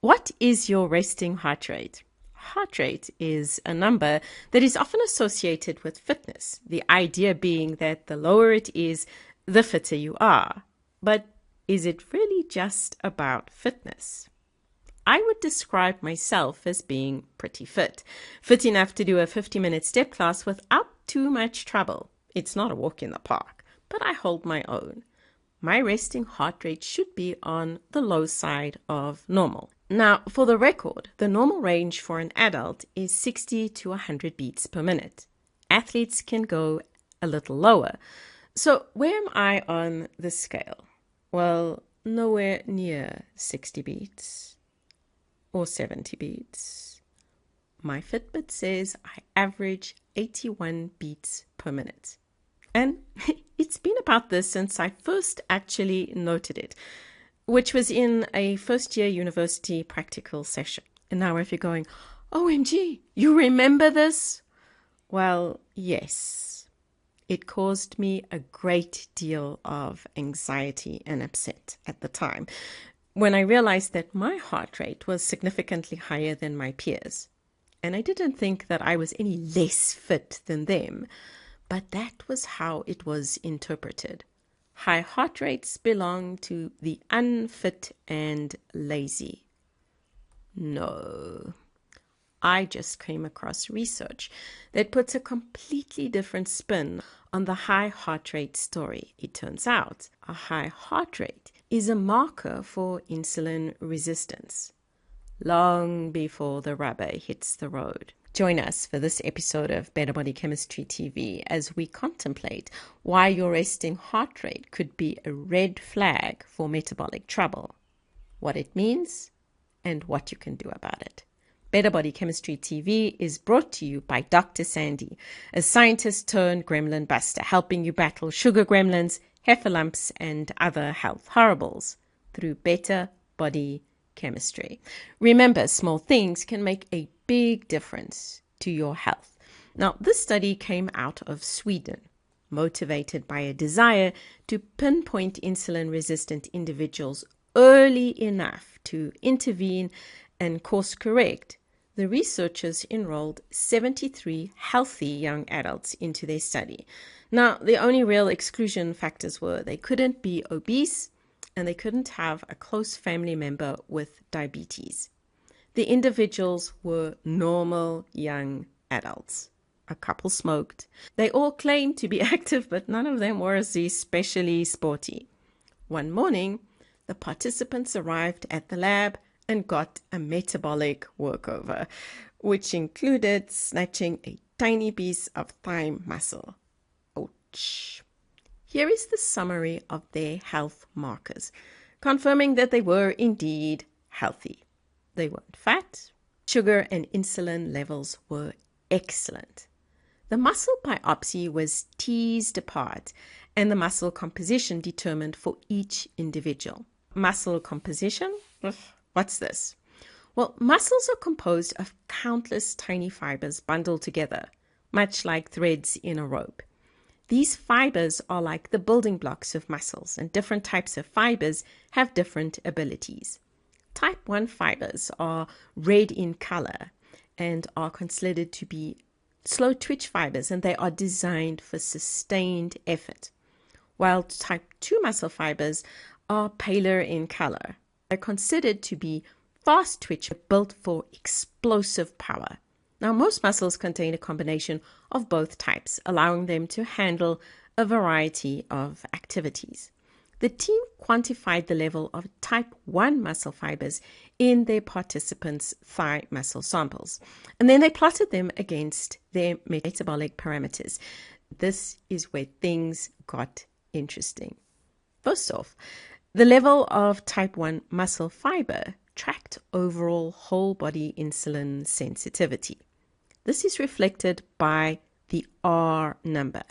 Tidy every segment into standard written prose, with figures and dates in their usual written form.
What is your resting heart rate? Heart rate is a number that is often associated with fitness, the idea being that the lower it is, the fitter you are. But is it really just about fitness? I would describe myself as being pretty fit enough to do a 50-minute step class without too much trouble. It's not a walk in the park, but I hold my own. My resting heart rate should be on the low side of normal. Now, for the record, the normal range for an adult is 60 to 100 beats per minute. Athletes can go a little lower. So where am I on the scale? Well, nowhere near 60 beats or 70 beats. My Fitbit says I average 81 beats per minute. And it's been about this since I first actually noted it, which was in a first-year university practical session. And now if you're going, OMG, you remember this? Well, yes. It caused me a great deal of anxiety and upset at the time when I realized that my heart rate was significantly higher than my peers. And I didn't think that I was any less fit than them, but that was how it was interpreted. High heart rates belong to the unfit and lazy. No. I just came across research that puts a completely different spin on the high heart rate story. It turns out a high heart rate is a marker for insulin resistance, long before the rubber hits the road. Join us for this episode of Metabolic Chemistry TV as we contemplate why your resting heart rate could be a red flag for metabolic trouble, what it means, and what you can do about it. Metabolic Chemistry TV is brought to you by Dr. Sandy, a scientist turned gremlin buster, helping you battle sugar gremlins, heifer lumps, and other health horribles through better body chemistry. Remember, small things can make a big difference to your health. Now, this study came out of Sweden, motivated by a desire to pinpoint insulin-resistant individuals early enough to intervene and course correct. The researchers enrolled 73 healthy young adults into their study. Now, the only real exclusion factors were they couldn't be obese and they couldn't have a close family member with diabetes. The individuals were normal young adults. A couple smoked. They all claimed to be active, but none of them were especially sporty. One morning, the participants arrived at the lab and got a metabolic workover, which included snatching a tiny piece of thigh muscle. Ouch. Here is the summary of their health markers, confirming that they were indeed healthy. They weren't fat. Sugar and insulin levels were excellent. The muscle biopsy was teased apart and the muscle composition determined for each individual. Muscle composition? What's this? Well, muscles are composed of countless tiny fibers bundled together, much like threads in a rope. These fibers are like the building blocks of muscles, and different types of fibers have different abilities. Type 1 fibers are red in color and are considered to be slow twitch fibers, and they are designed for sustained effort, while type 2 muscle fibers are paler in color. They're considered to be fast twitch, built for explosive power. Now, most muscles contain a combination of both types, allowing them to handle a variety of activities. The team quantified the level of type 1 muscle fibers in their participants' thigh muscle samples, and then they plotted them against their metabolic parameters. This is where things got interesting. First off, the level of type 1 muscle fiber tracked overall whole body insulin sensitivity. This is reflected by the R number.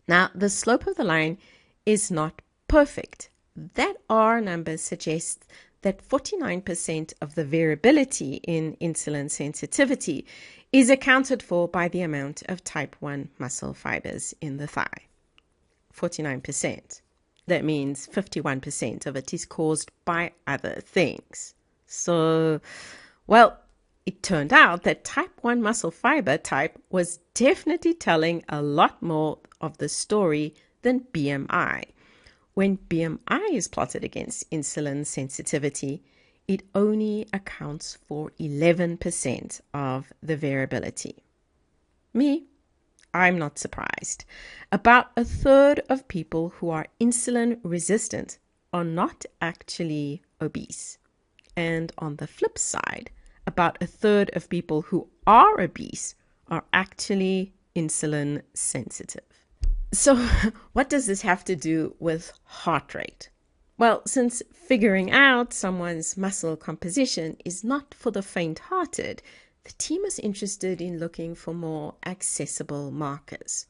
Now, the slope of the line is not perfect. That R number suggests that 49% of the variability in insulin sensitivity is accounted for by the amount of type 1 muscle fibers in the thigh. 49%. That means 51% of it is caused by other things. So, well, it turned out that type 1 muscle fiber type was definitely telling a lot more of the story than BMI. When BMI is plotted against insulin sensitivity, it only accounts for 11% of the variability. I'm not surprised. About a third of people who are insulin resistant are not actually obese. And on the flip side, about a third of people who are obese are actually insulin sensitive. So what does this have to do with heart rate? Well, since figuring out someone's muscle composition is not for the faint-hearted, the team is interested in looking for more accessible markers.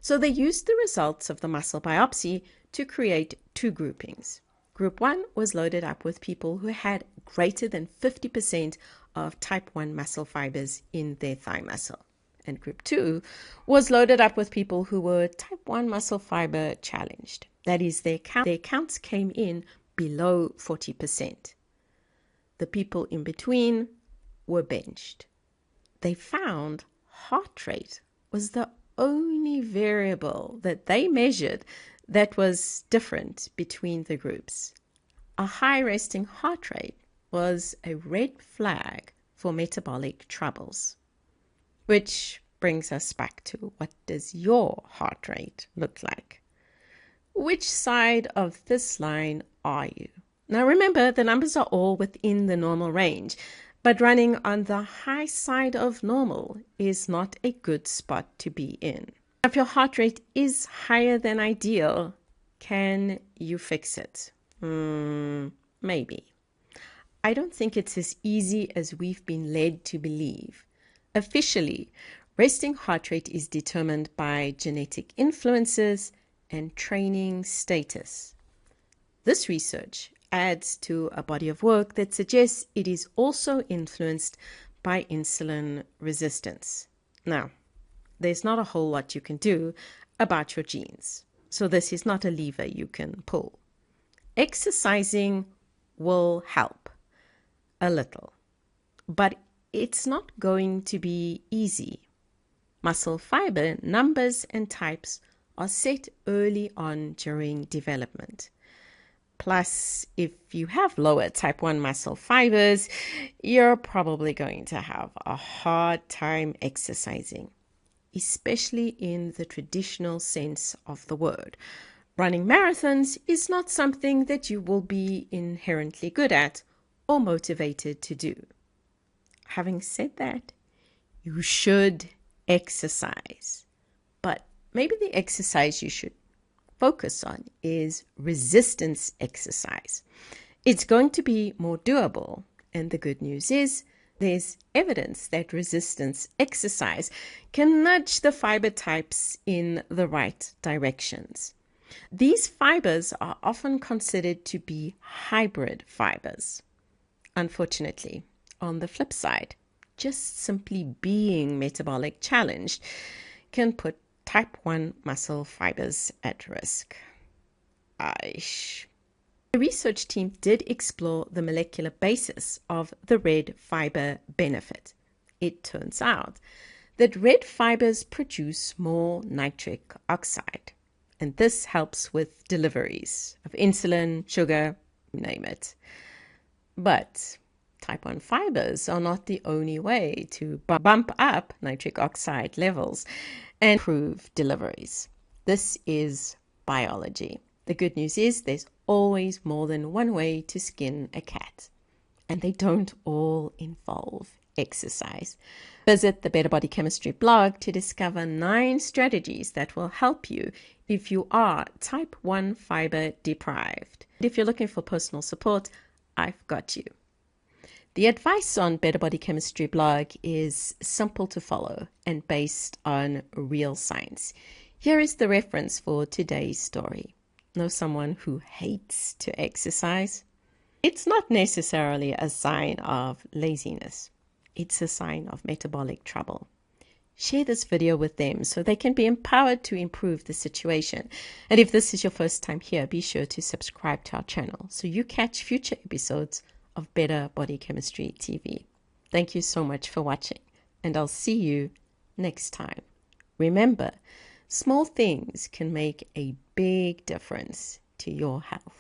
So they used the results of the muscle biopsy to create two groupings. Group 1 was loaded up with people who had greater than 50% of type 1 muscle fibers in their thigh muscle. And group 2 was loaded up with people who were type 1 muscle fiber challenged. That is, their counts came in below 40%. The people in between were benched. They found heart rate was the only variable that they measured that was different between the groups. A high resting heart rate was a red flag for metabolic troubles. Which brings us back to, what does your heart rate look like? Which side of this line are you? Now remember, the numbers are all within the normal range, but running on the high side of normal is not a good spot to be in. If your heart rate is higher than ideal, can you fix it? Maybe. I don't think it's as easy as we've been led to believe. Officially, resting heart rate is determined by genetic influences and training status. This research adds to a body of work that suggests it is also influenced by insulin resistance. Now, there's not a whole lot you can do about your genes, so this is not a lever you can pull. Exercising will help a little, but it's not going to be easy. Muscle fiber numbers and types are set early on during development. Plus, if you have lower type 1 muscle fibers, you're probably going to have a hard time exercising, especially in the traditional sense of the word. Running marathons is not something that you will be inherently good at or motivated to do. Having said that, you should exercise, but maybe the exercise you should focus on is resistance exercise. It's going to be more doable, and the good news is there's evidence that resistance exercise can nudge the fiber types in the right directions. These fibers are often considered to be hybrid fibers. Unfortunately, on the flip side, just simply being metabolic challenged can put type 1 muscle fibers at risk. The research team did explore the molecular basis of the red fiber benefit. It turns out that red fibers produce more nitric oxide, and this helps with deliveries of insulin, sugar, name it. But type 1 fibers are not the only way to bump up nitric oxide levels and improve deliveries. This is biology. The good news is there's always more than one way to skin a cat, and they don't all involve exercise. Visit the Better Body Chemistry blog to discover 9 strategies that will help you if you are type 1 fiber deprived. If you're looking for personal support, I've got you. The advice on Better Body Chemistry blog is simple to follow and based on real science. Here is the reference for today's story. Know someone who hates to exercise? It's not necessarily a sign of laziness. It's a sign of metabolic trouble. Share this video with them so they can be empowered to improve the situation. And if this is your first time here, be sure to subscribe to our channel so you catch future episodes of Better Body Chemistry TV. Thank you so much for watching, and I'll see you next time. Remember, small things can make a big difference to your health.